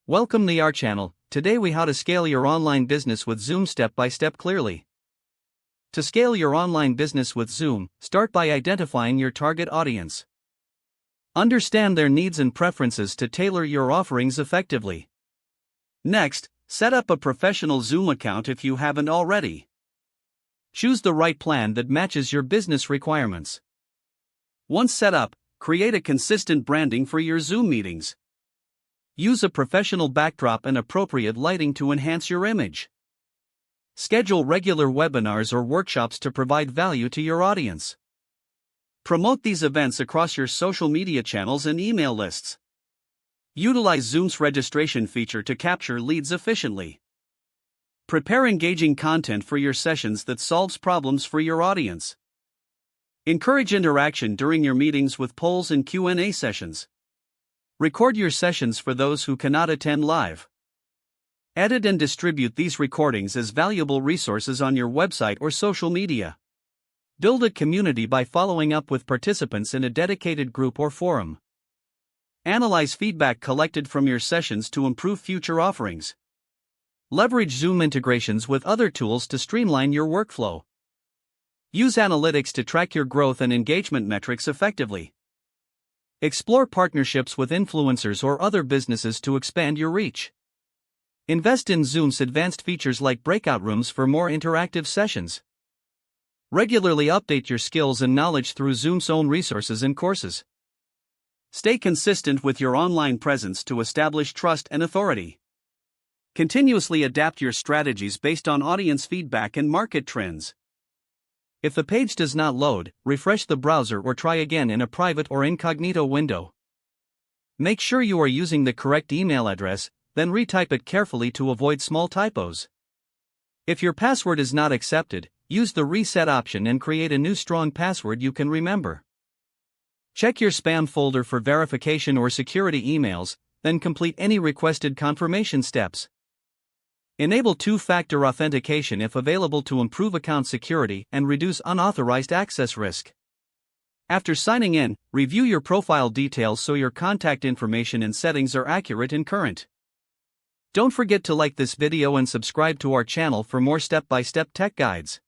Welcome to our channel. Today we how to scale your online business with Zoom step by step clearly. To scale your online business with Zoom, start by identifying your target audience. Understand their needs and preferences to tailor your offerings effectively. Next, set up a professional Zoom account if you haven't already. Choose the right plan that matches your business requirements. Once set up, create a consistent branding for your Zoom meetings. Use a professional backdrop and appropriate lighting to enhance your image. Schedule regular webinars or workshops to provide value to your audience. Promote these events across your social media channels and email lists. Utilize Zoom's registration feature to capture leads efficiently. Prepare engaging content for your sessions that solves problems for your audience. Encourage interaction during your meetings with polls and Q&A sessions. Record your sessions for those who cannot attend live. Edit and distribute these recordings as valuable resources on your website or social media. Build a community by following up with participants in a dedicated group or forum. Analyze feedback collected from your sessions to improve future offerings. Leverage Zoom integrations with other tools to streamline your workflow. Use analytics to track your growth and engagement metrics effectively. Explore partnerships with influencers or other businesses to expand your reach. Invest in Zoom's advanced features like breakout rooms for more interactive sessions. Regularly update your skills and knowledge through Zoom's own resources and courses. Stay consistent with your online presence to establish trust and authority. Continuously adapt your strategies based on audience feedback and market trends. If the page does not load, refresh the browser or try again in a private or incognito window. Make sure you are using the correct email address, then retype it carefully to avoid small typos. If your password is not accepted, use the reset option and create a new strong password you can remember. Check your spam folder for verification or security emails, then complete any requested confirmation steps. Enable two-factor authentication if available to improve account security and reduce unauthorized access risk. After signing in, review your profile details so your contact information and settings are accurate and current. Don't forget to like this video and subscribe to our channel for more step-by-step tech guides.